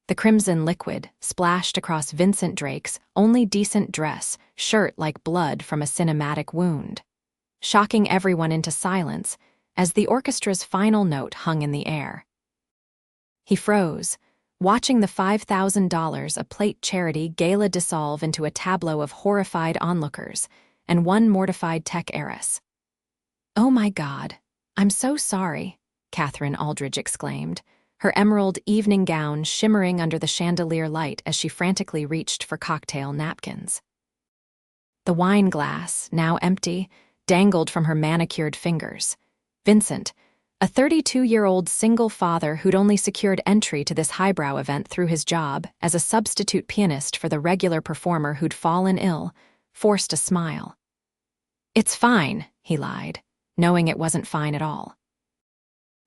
The crimson liquid splashed across Vincent Drake's only decent dress, shirt like blood from a cinematic wound, shocking everyone into silence as the orchestra's final note hung in the air. He froze, watching the $5,000 a plate charity gala dissolve into a tableau of horrified onlookers and one mortified tech heiress. "Oh my God, I'm so sorry," Katherine Aldridge exclaimed, her emerald evening gown shimmering under the chandelier light as she frantically reached for cocktail napkins. The wine glass, now empty, dangled from her manicured fingers. Vincent, a 32-year-old single father who'd only secured entry to this highbrow event through his job as a substitute pianist for the regular performer who'd fallen ill, forced a smile. "It's fine," he lied, knowing it wasn't fine at all.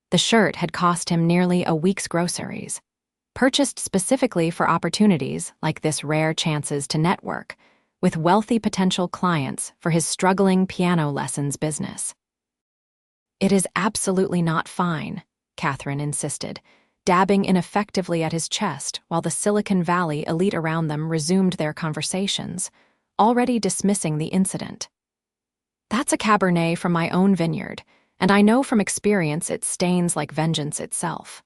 The shirt had cost him nearly a week's groceries, purchased specifically for opportunities like this, rare chances to network with wealthy potential clients for his struggling piano lessons business. "It is absolutely not fine," Katherine insisted, dabbing ineffectively at his chest while the Silicon Valley elite around them resumed their conversations, already dismissing the incident. "That's a Cabernet from my own vineyard, and I know from experience it stains like vengeance itself."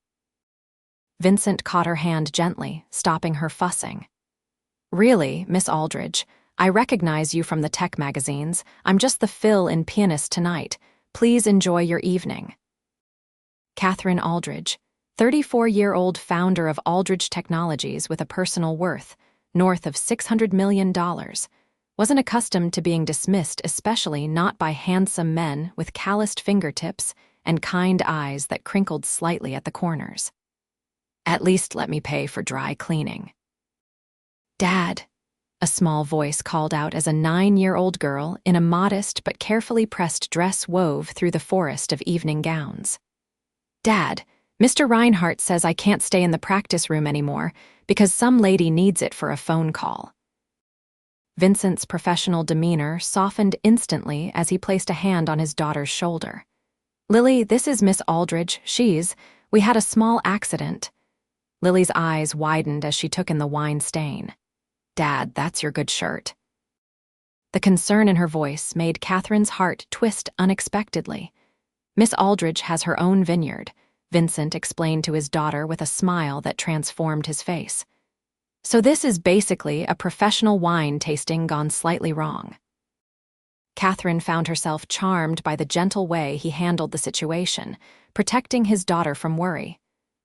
Vincent caught her hand gently, stopping her fussing. "Really, Miss Aldridge, I recognize you from the tech magazines. I'm just the fill-in pianist tonight. Please enjoy your evening." Katherine Aldridge, 34-year-old founder of Aldridge Technologies with a personal worth north of $600 million, wasn't accustomed to being dismissed, especially not by handsome men with calloused fingertips and kind eyes that crinkled slightly at the corners. "At least let me pay for dry cleaning." "Dad," a small voice called out as a 9-year-old girl in a modest but carefully pressed dress wove through the forest of evening gowns. "Dad, Mr. Reinhardt says I can't stay in the practice room anymore because some lady needs it for a phone call." Vincent's professional demeanor softened instantly as he placed a hand on his daughter's shoulder. "Lily, this is Miss Aldridge. We had a small accident." Lily's eyes widened as she took in the wine stain. "Dad, that's your good shirt." The concern in her voice made Katherine's heart twist unexpectedly. "Miss Aldridge has her own vineyard," Vincent explained to his daughter with a smile that transformed his face. "So this is basically a professional wine tasting gone slightly wrong." Katherine found herself charmed by the gentle way he handled the situation, protecting his daughter from worry.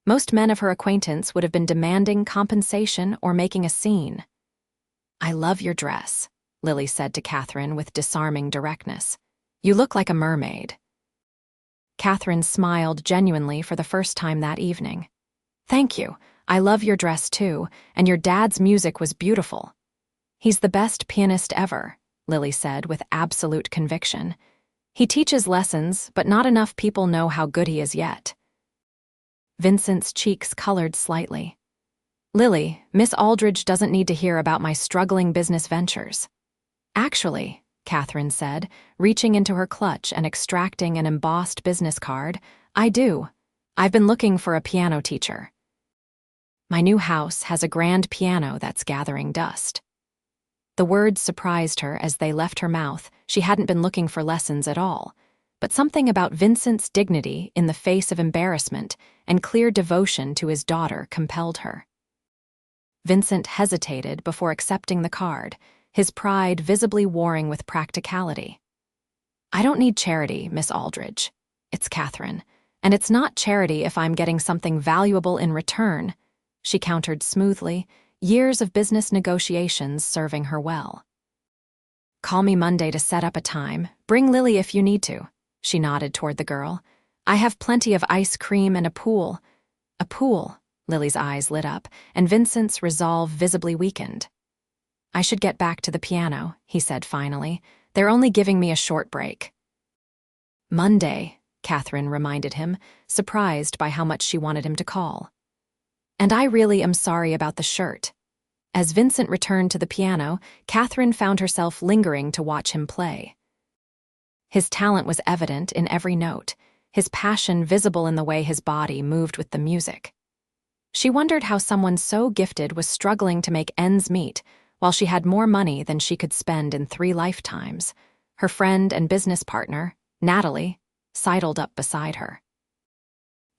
Most men of her acquaintance would have been demanding compensation or making a scene. "I love your dress," Lily said to Katherine with disarming directness. "You look like a mermaid." Katherine smiled genuinely for the first time that evening. "Thank you. I love your dress too, and your dad's music was beautiful." "He's the best pianist ever," Lily said with absolute conviction. "He teaches lessons, but not enough people know how good he is yet." Vincent's cheeks colored slightly. "Lily, Miss Aldridge doesn't need to hear about my struggling business ventures." "Actually," Katherine said, reaching into her clutch and extracting an embossed business card, "I do. I've been looking for a piano teacher. My new house has a grand piano that's gathering dust." The words surprised her as they left her mouth. She hadn't been looking for lessons at all, but something about Vincent's dignity in the face of embarrassment and clear devotion to his daughter compelled her. Vincent hesitated before accepting the card, his pride visibly warring with practicality. "I don't need charity, Miss Aldridge. It's Katherine, and it's not charity if I'm getting something valuable in return," she countered smoothly, years of business negotiations serving her well. "Call me Monday to set up a time. Bring Lily if you need to," she nodded toward the girl. "I have plenty of ice cream and a pool." "A pool?" Lily's eyes lit up, and Vincent's resolve visibly weakened. "I should get back to the piano," he said finally. "They're only giving me a short break." "Monday," Katherine reminded him, surprised by how much she wanted him to call. "And I really am sorry about the shirt." As Vincent returned to the piano, Katherine found herself lingering to watch him play. His talent was evident in every note, his passion visible in the way his body moved with the music. She wondered how someone so gifted was struggling to make ends meet while she had more money than she could spend in 3 lifetimes. Her friend and business partner, Natalie, sidled up beside her.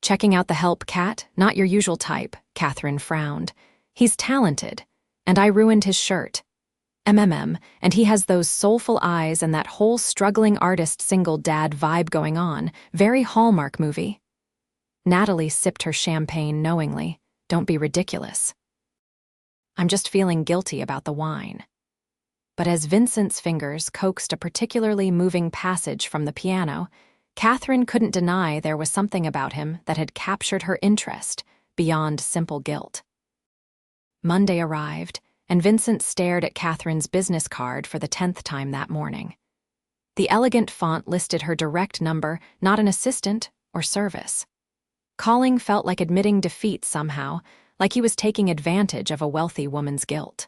"Checking out the help, Kat? Not your usual type," Katherine frowned. "He's talented, and I ruined his shirt. And he has those soulful eyes and that whole struggling artist single dad vibe going on. Very Hallmark movie." Natalie sipped her champagne knowingly. "Don't be ridiculous." "I'm just feeling guilty about the wine." But as Vincent's fingers coaxed a particularly moving passage from the piano, Katherine couldn't deny there was something about him that had captured her interest beyond simple guilt. Monday arrived, and Vincent stared at Katherine's business card for the 10th time that morning. The elegant font listed her direct number, not an assistant or service. Calling felt like admitting defeat somehow, like he was taking advantage of a wealthy woman's guilt.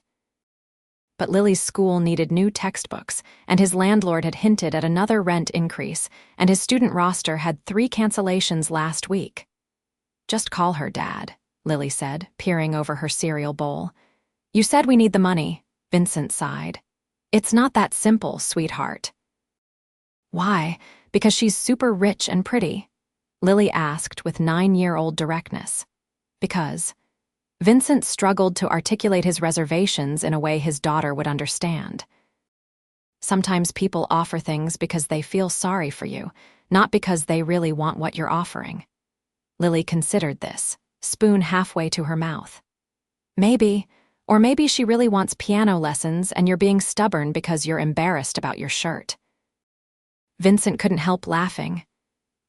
But Lily's school needed new textbooks, and his landlord had hinted at another rent increase, and his student roster had 3 cancellations last week. "Just call her, Dad," Lily said, peering over her cereal bowl. "You said we need the money," Vincent sighed. "It's not that simple, sweetheart." "Why? Because she's super rich and pretty?" Lily asked with 9-year-old directness. "Because." Vincent struggled to articulate his reservations in a way his daughter would understand. "Sometimes people offer things because they feel sorry for you, not because they really want what you're offering." Lily considered this, spoon halfway to her mouth. "Maybe, or maybe she really wants piano lessons and you're being stubborn because you're embarrassed about your shirt." Vincent couldn't help laughing.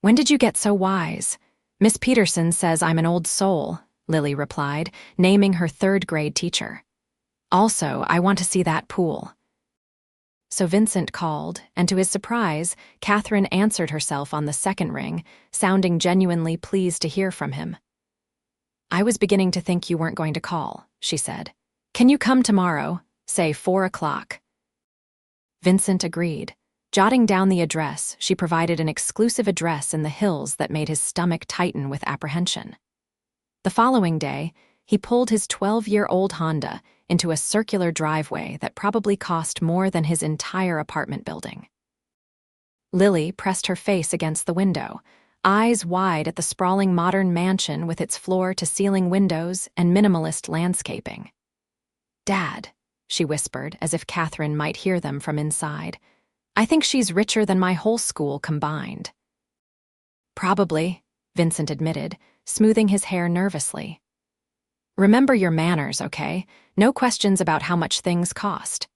"When did you get so wise?" "Miss Peterson says I'm an old soul," Lily replied, naming her 3rd-grade teacher. "Also, I want to see that pool." So Vincent called, and to his surprise, Katherine answered herself on the 2nd ring, sounding genuinely pleased to hear from him. "I was beginning to think you weren't going to call," she said. "Can you come tomorrow, say 4 o'clock?" Vincent agreed. Jotting down the address, she provided an exclusive address in the hills that made his stomach tighten with apprehension. The following day, he pulled his 12-year-old Honda into a circular driveway that probably cost more than his entire apartment building. Lily pressed her face against the window, eyes wide at the sprawling modern mansion with its floor-to-ceiling windows and minimalist landscaping. "Dad," she whispered, as if Katherine might hear them from inside, "I think she's richer than my whole school combined." "Probably," Vincent admitted, smoothing his hair nervously. "Remember your manners, okay? No questions about how much things cost."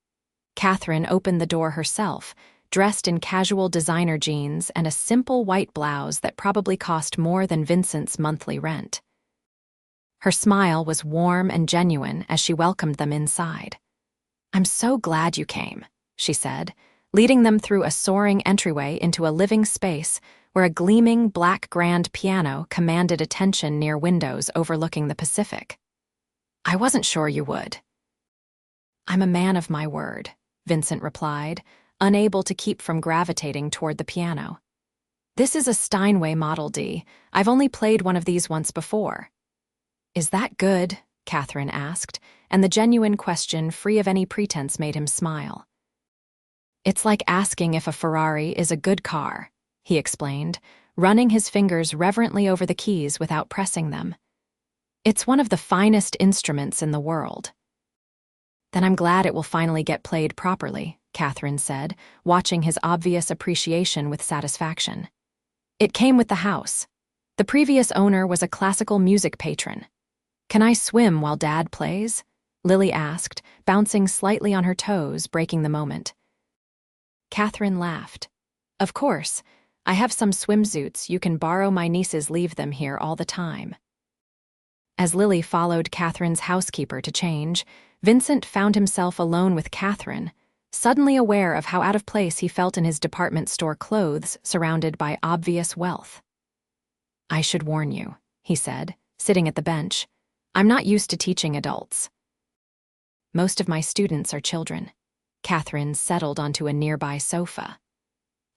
Katherine opened the door herself, dressed in casual designer jeans and a simple white blouse that probably cost more than Vincent's monthly rent. Her smile was warm and genuine as she welcomed them inside. "I'm so glad you came," she said, leading them through a soaring entryway into a living space where a gleaming black grand piano commanded attention near windows overlooking the Pacific. "I wasn't sure you would." "I'm a man of my word," Vincent replied, unable to keep from gravitating toward the piano. "This is a Steinway Model D. I've only played one of these once before." "Is that good?" Katherine asked, and the genuine question, free of any pretense, made him smile. "It's like asking if a Ferrari is a good car," he explained, running his fingers reverently over the keys without pressing them. "It's one of the finest instruments in the world." "Then I'm glad it will finally get played properly," Katherine said, watching his obvious appreciation with satisfaction. "It came with the house. The previous owner was a classical music patron." "Can I swim while Dad plays?" Lily asked, bouncing slightly on her toes, breaking the moment. Katherine laughed. "Of course. I have some swimsuits. You can borrow. My nieces leave them here all the time." As Lily followed Katherine's housekeeper to change, Vincent found himself alone with Katherine, suddenly aware of how out of place he felt in his department store clothes surrounded by obvious wealth. "I should warn you," he said, sitting at the bench. "I'm not used to teaching adults." "Most of my students are children." Katherine settled onto a nearby sofa.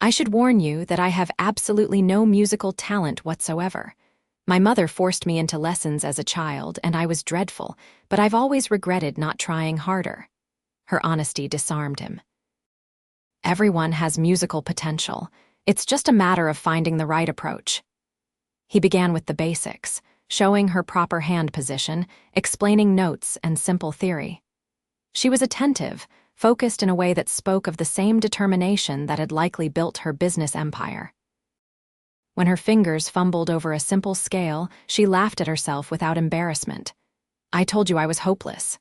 "I should warn you that I have absolutely no musical talent whatsoever. My mother forced me into lessons as a child, and I was dreadful, but I've always regretted not trying harder. Her honesty disarmed him. Everyone has musical potential. It's just a matter of finding the right approach. He began with the basics, showing her proper hand position, explaining notes and simple theory. She was attentive, focused in a way that spoke of the same determination that had likely built her business empire. When her fingers fumbled over a simple scale, she laughed at herself without embarrassment. "I told you I was hopeless."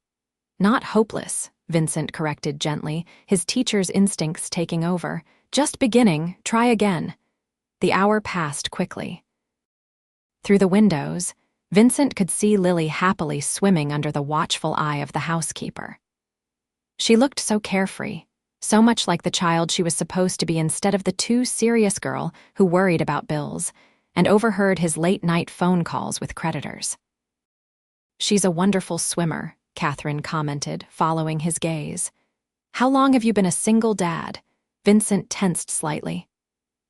"Not hopeless," Vincent corrected gently, his teacher's instincts taking over. "Just beginning, try again." The hour passed quickly. Through the windows, Vincent could see Lily happily swimming under the watchful eye of the housekeeper. She looked so carefree, so much like the child she was supposed to be instead of the too serious girl who worried about bills and overheard his late-night phone calls with creditors. "She's a wonderful swimmer," Katherine commented, following his gaze. "How long have you been a single dad?" Vincent tensed slightly.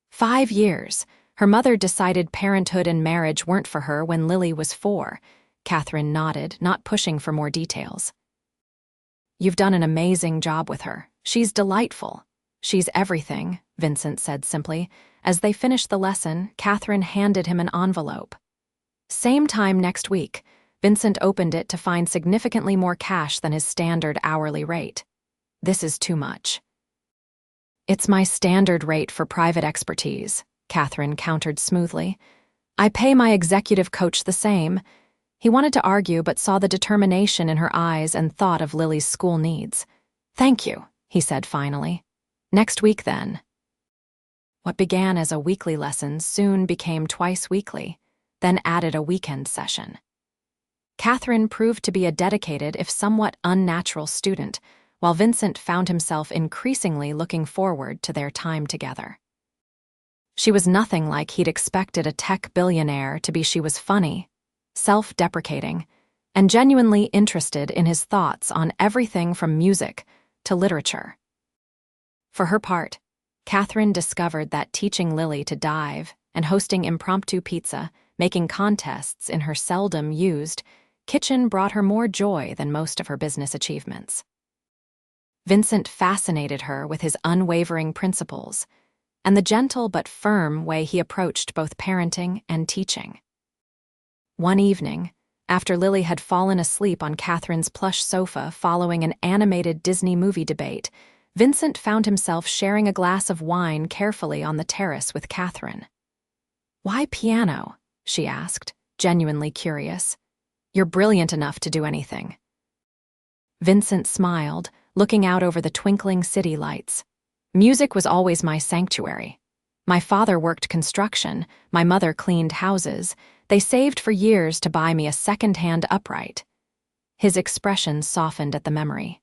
5 years. Her mother decided parenthood and marriage weren't for her when Lily was 4. Katherine nodded, not pushing for more details. "You've done an amazing job with her. She's delightful." "She's everything," Vincent said simply. As they finished the lesson, Katherine handed him an envelope. Same time next week, Vincent opened it to find significantly more cash than his standard hourly rate. "This is too much." "It's my standard rate for private expertise," Katherine countered smoothly. "I pay my executive coach the same." He wanted to argue but saw the determination in her eyes and thought of Lily's school needs. "Thank you," he said finally. "Next week, then." What began as a weekly lesson soon became twice weekly, then added a weekend session. Katherine proved to be a dedicated, if somewhat unnatural student, while Vincent found himself increasingly looking forward to their time together. She was nothing like he'd expected a tech billionaire to be. She was funny, self-deprecating, and genuinely interested in his thoughts on everything from music to literature. For her part, Katherine discovered that teaching Lily to dive and hosting impromptu pizza, making contests in her seldom-used kitchen brought her more joy than most of her business achievements. Vincent fascinated her with his unwavering principles and the gentle but firm way he approached both parenting and teaching. One evening, after Lily had fallen asleep on Katherine's plush sofa following an animated Disney movie debate, Vincent found himself sharing a glass of wine carefully on the terrace with Katherine. "Why piano?" she asked, genuinely curious. "You're brilliant enough to do anything." Vincent smiled, looking out over the twinkling city lights. "Music was always my sanctuary. My father worked construction, my mother cleaned houses. They saved for years to buy me a second-hand upright." His expression softened at the memory.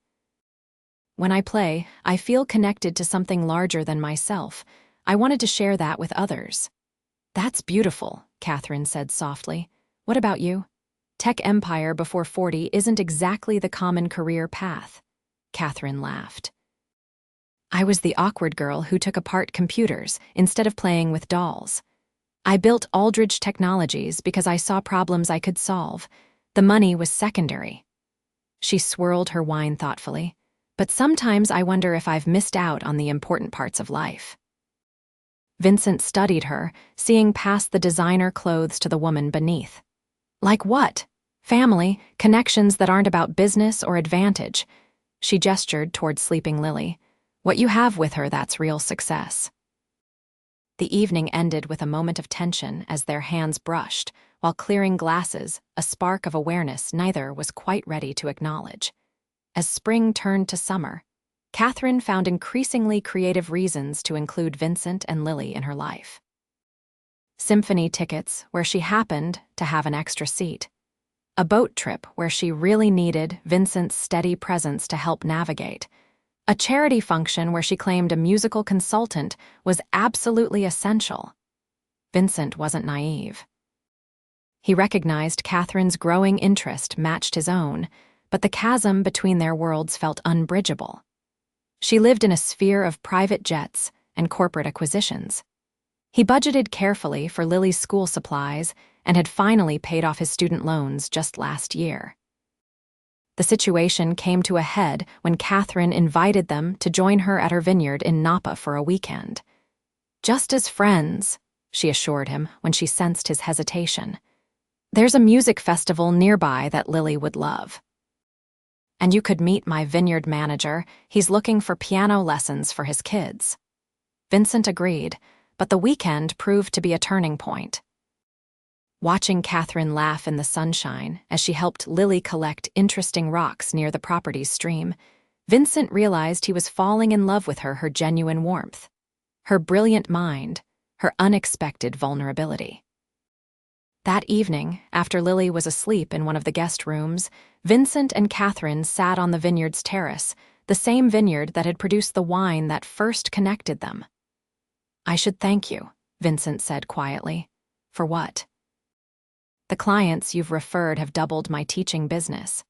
"When I play, I feel connected to something larger than myself. I wanted to share that with others." "That's beautiful," Katherine said softly. "What about you?" "Tech empire before 40 isn't exactly the common career path." Katherine laughed. "I was the awkward girl who took apart computers instead of playing with dolls. I built Aldridge Technologies because I saw problems I could solve. The money was secondary." She swirled her wine thoughtfully. "But sometimes I wonder if I've missed out on the important parts of life." Vincent studied her, seeing past the designer clothes to the woman beneath. "Like what?" "Family, connections that aren't about business or advantage." She gestured toward sleeping Lily. "What you have with her, that's real success." The evening ended with a moment of tension as their hands brushed, while clearing glasses, a spark of awareness neither was quite ready to acknowledge. As spring turned to summer, Katherine found increasingly creative reasons to include Vincent and Lily in her life. Symphony tickets where she happened to have an extra seat. A boat trip where she really needed Vincent's steady presence to help navigate. A charity function where she claimed a musical consultant was absolutely essential. Vincent wasn't naive. He recognized Katherine's growing interest matched his own, but the chasm between their worlds felt unbridgeable. She lived in a sphere of private jets and corporate acquisitions. He budgeted carefully for Lily's school supplies and had finally paid off his student loans just last year. The situation came to a head when Katherine invited them to join her at her vineyard in Napa for a weekend. "Just as friends," she assured him when she sensed his hesitation. "There's a music festival nearby that Lily would love. And you could meet my vineyard manager. He's looking for piano lessons for his kids." Vincent agreed, but the weekend proved to be a turning point. Watching Katherine laugh in the sunshine as she helped Lily collect interesting rocks near the property's stream, Vincent realized he was falling in love with her genuine warmth, her brilliant mind, her unexpected vulnerability. That evening, after Lily was asleep in one of the guest rooms, Vincent and Katherine sat on the vineyard's terrace, the same vineyard that had produced the wine that first connected them. "I should thank you," Vincent said quietly. "For what?" "The clients you've referred have doubled my teaching business.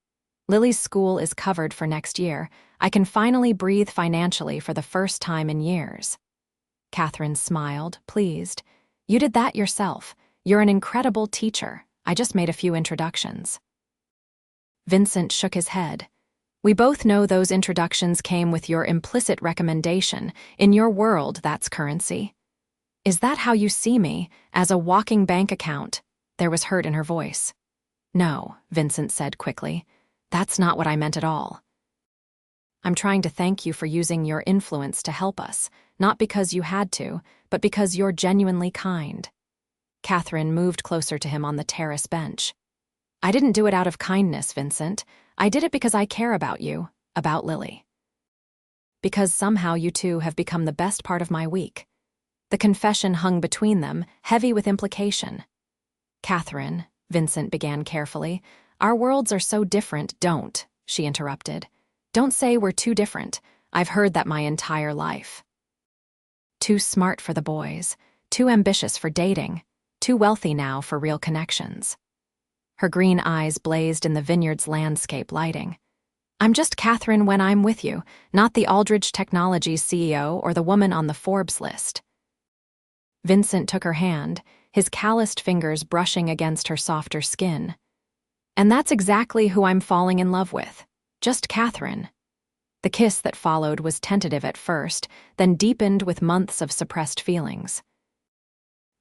Lily's school is covered for next year. I can finally breathe financially for the first time in years." Katherine smiled, pleased. "You did that yourself. You're an incredible teacher. I just made a few introductions." Vincent shook his head. "We both know those introductions came with your implicit recommendation. In your world, that's currency." "Is that how you see me, as a walking bank account?" There was hurt in her voice. "No," Vincent said quickly. "That's not what I meant at all. I'm trying to thank you for using your influence to help us, not because you had to, but because you're genuinely kind." Katherine moved closer to him on the terrace bench. "I didn't do it out of kindness, Vincent. I did it because I care about you, about Lily. Because somehow you two have become the best part of my week." The confession hung between them, heavy with implication. "Katherine," Vincent began carefully, "our worlds are so different." "Don't," she interrupted. "Don't say we're too different. I've heard that my entire life. Too smart for the boys, too ambitious for dating, too wealthy now for real connections." Her green eyes blazed in the vineyard's landscape lighting. "I'm just Katherine when I'm with you, not the Aldridge Technologies CEO or the woman on the Forbes list." Vincent took her hand, his calloused fingers brushing against her softer skin. "And that's exactly who I'm falling in love with. Just Katherine." The kiss that followed was tentative at first, then deepened with months of suppressed feelings.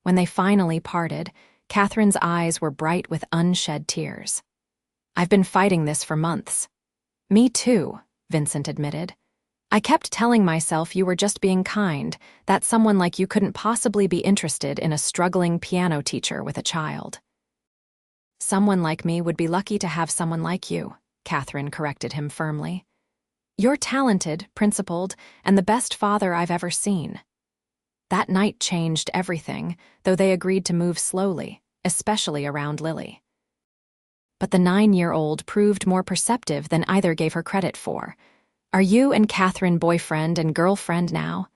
When they finally parted, Katherine's eyes were bright with unshed tears. "I've been fighting this for months." "Me too," Vincent admitted. "I kept telling myself you were just being kind, that someone like you couldn't possibly be interested in a struggling piano teacher with a child." "Someone like me would be lucky to have someone like you," Katherine corrected him firmly. "You're talented, principled, and the best father I've ever seen." That night changed everything, though they agreed to move slowly, especially around Lily. But the 9-year-old proved more perceptive than either gave her credit for. "Are you and Katherine boyfriend and girlfriend now?"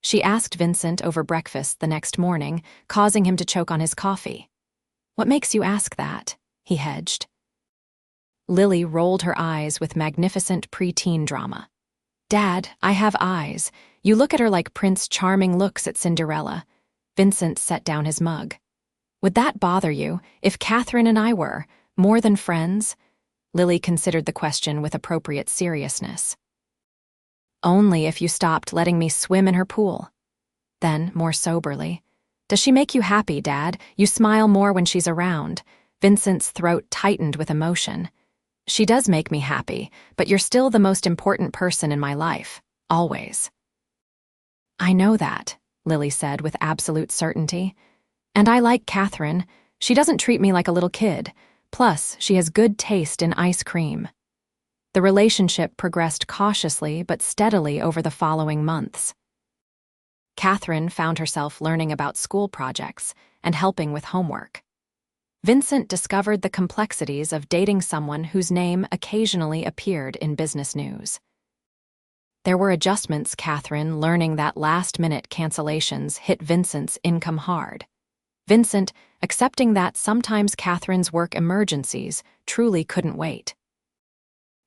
she asked Vincent over breakfast the next morning, causing him to choke on his coffee. "What makes you ask that?" he hedged. Lily rolled her eyes with magnificent preteen drama. "Dad, I have eyes. You look at her like Prince Charming looks at Cinderella." Vincent set down his mug. "Would that bother you if Katherine and I were more than friends?" Lily considered the question with appropriate seriousness. "Only if you stopped letting me swim in her pool." Then, more soberly, "Does she make you happy, Dad? You smile more when she's around." Vincent's throat tightened with emotion. "She does make me happy, but you're still the most important person in my life. Always." "I know that," Lily said with absolute certainty. "And I like Katherine. She doesn't treat me like a little kid. Plus, she has good taste in ice cream." The relationship progressed cautiously but steadily over the following months. Katherine found herself learning about school projects and helping with homework. Vincent discovered the complexities of dating someone whose name occasionally appeared in business news. There were adjustments, Katherine learning that last-minute cancellations hit Vincent's income hard. Vincent accepting that sometimes Katherine's work emergencies truly couldn't wait.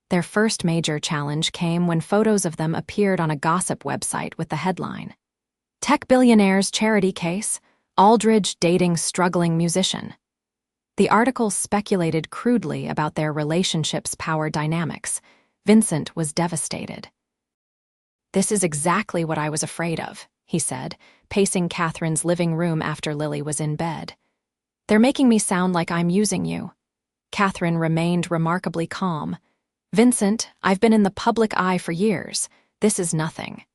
Their first major challenge came when photos of them appeared on a gossip website with the headline, "Tech Billionaire's Charity Case, Aldridge Dating Struggling Musician." The article speculated crudely about their relationship's power dynamics. Vincent was devastated. "This is exactly what I was afraid of," he said, pacing Katherine's living room after Lily was in bed. "They're making me sound like I'm using you." Katherine remained remarkably calm. "Vincent, I've been in the public eye for years. This is nothing.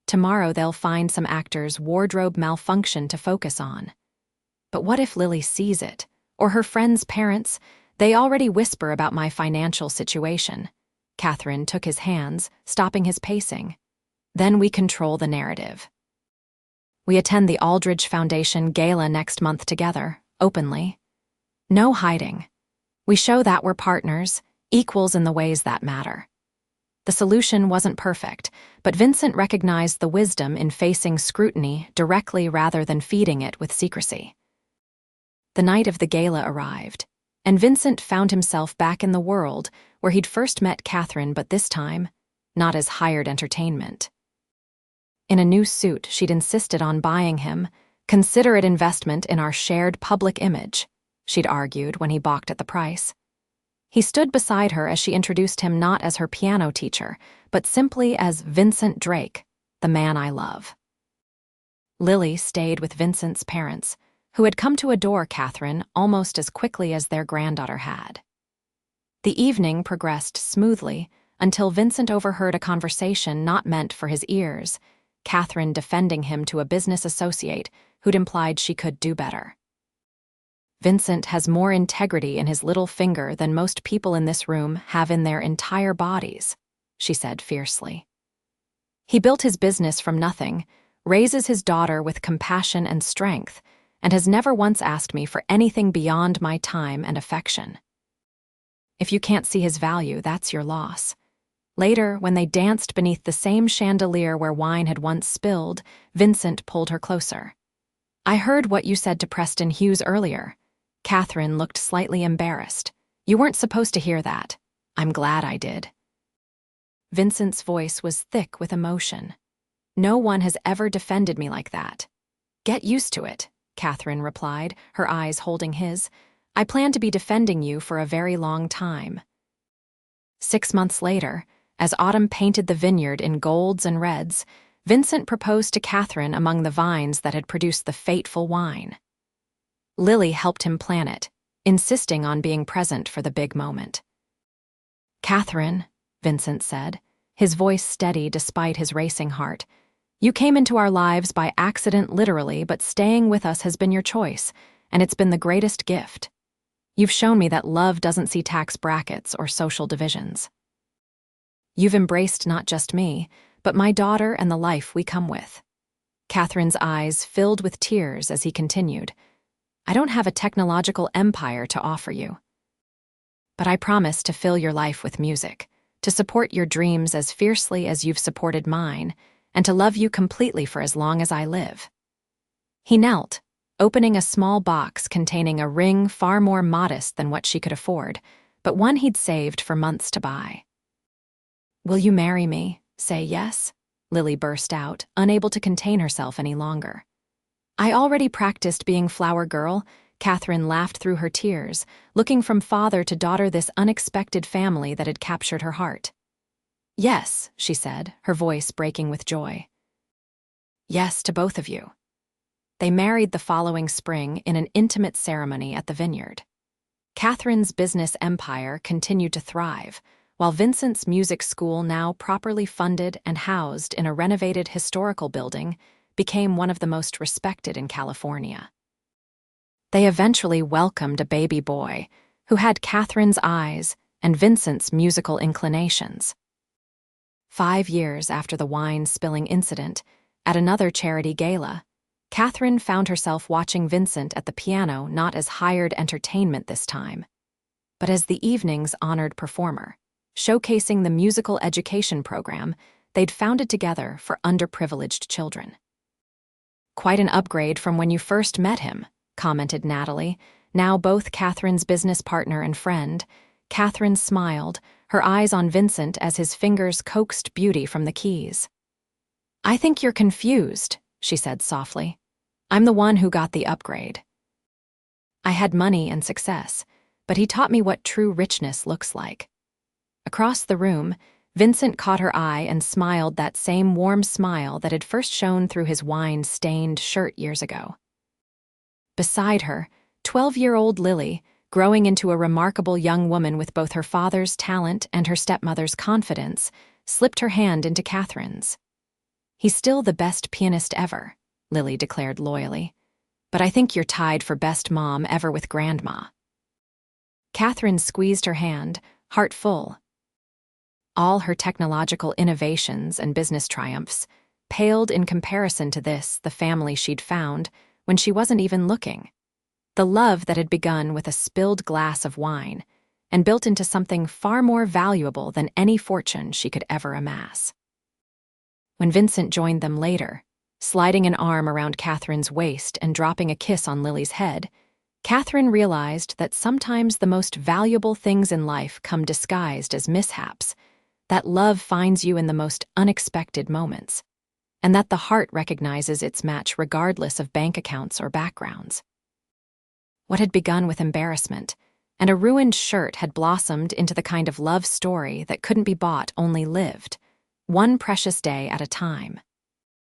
Tomorrow they'll find some actor's wardrobe malfunction to focus on. But what if Lily sees it? Or her friend's parents? They already whisper about my financial situation." Katherine took his hands, stopping his pacing. "Then we control the narrative. We attend the Aldridge Foundation Gala next month together, openly. No hiding. We show that we're partners, equals in the ways that matter." The solution wasn't perfect, but Vincent recognized the wisdom in facing scrutiny directly rather than feeding it with secrecy. The night of the gala arrived, and Vincent found himself back in the world where he'd first met Katherine, but this time, not as hired entertainment. In a new suit she'd insisted on buying him, "Consider it investment in our shared public image," she'd argued when he balked at the price. He stood beside her as she introduced him not as her piano teacher, but simply as Vincent Drake, the man I love. Lily stayed with Vincent's parents, who had come to adore Katherine almost as quickly as their granddaughter had. The evening progressed smoothly until Vincent overheard a conversation not meant for his ears, Katherine defending him to a business associate who'd implied she could do better. "Vincent has more integrity in his little finger than most people in this room have in their entire bodies," she said fiercely. "He built his business from nothing, raises his daughter with compassion and strength, and has never once asked me for anything beyond my time and affection. If you can't see his value, that's your loss." Later, when they danced beneath the same chandelier where wine had once spilled, Vincent pulled her closer. "I heard what you said to Preston Hughes earlier." Katherine looked slightly embarrassed. "You weren't supposed to hear that." "I'm glad I did." Vincent's voice was thick with emotion. "No one has ever defended me like that." "Get used to it," Katherine replied, her eyes holding his. "I plan to be defending you for a very long time." 6 months later, as autumn painted the vineyard in golds and reds, Vincent proposed to Katherine among the vines that had produced the fateful wine. Lily helped him plan it, insisting on being present for the big moment. "Katherine," Vincent said, his voice steady despite his racing heart, "you came into our lives by accident literally, but staying with us has been your choice, and it's been the greatest gift. You've shown me that love doesn't see tax brackets or social divisions. You've embraced not just me, but my daughter and the life we come with." Katherine's eyes filled with tears as he continued, "I don't have a technological empire to offer you, but I promise to fill your life with music, to support your dreams as fiercely as you've supported mine, and to love you completely for as long as I live." He knelt, opening a small box containing a ring far more modest than what she could afford, but one he'd saved for months to buy. "Will you marry me? Say yes?" Lily burst out, unable to contain herself any longer. "I already practiced being flower girl." Katherine laughed through her tears, looking from father to daughter, this unexpected family that had captured her heart. "Yes," she said, her voice breaking with joy. "Yes to both of you." They married the following spring in an intimate ceremony at the vineyard. Katherine's business empire continued to thrive, while Vincent's music school, now properly funded and housed in a renovated historical building, became one of the most respected in California. They eventually welcomed a baby boy who had Katherine's eyes and Vincent's musical inclinations. 5 years after the wine spilling incident, at another charity gala, Katherine found herself watching Vincent at the piano not as hired entertainment this time, but as the evening's honored performer, showcasing the musical education program they'd founded together for underprivileged children. "Quite an upgrade from when you first met him," commented Natalie, now both Katherine's business partner and friend. Katherine smiled, her eyes on Vincent as his fingers coaxed beauty from the keys. "I think you're confused," she said softly. "I'm the one who got the upgrade." I had money and success, but he taught me what true richness looks like. Across the room, Vincent caught her eye and smiled that same warm smile that had first shone through his wine-stained shirt years ago. Beside her, 12-year-old Lily, growing into a remarkable young woman with both her father's talent and her stepmother's confidence, slipped her hand into Katherine's. "He's still the best pianist ever," Lily declared loyally. "But I think you're tied for best mom ever with Grandma." Katherine squeezed her hand, heart full. All her technological innovations and business triumphs paled in comparison to this, the family she'd found, when she wasn't even looking. The love that had begun with a spilled glass of wine and built into something far more valuable than any fortune she could ever amass. When Vincent joined them later, sliding an arm around Katherine's waist and dropping a kiss on Lily's head, Katherine realized that sometimes the most valuable things in life come disguised as mishaps, that love finds you in the most unexpected moments, and that the heart recognizes its match regardless of bank accounts or backgrounds. What had begun with embarrassment and a ruined shirt had blossomed into the kind of love story that couldn't be bought, only lived, one precious day at a time.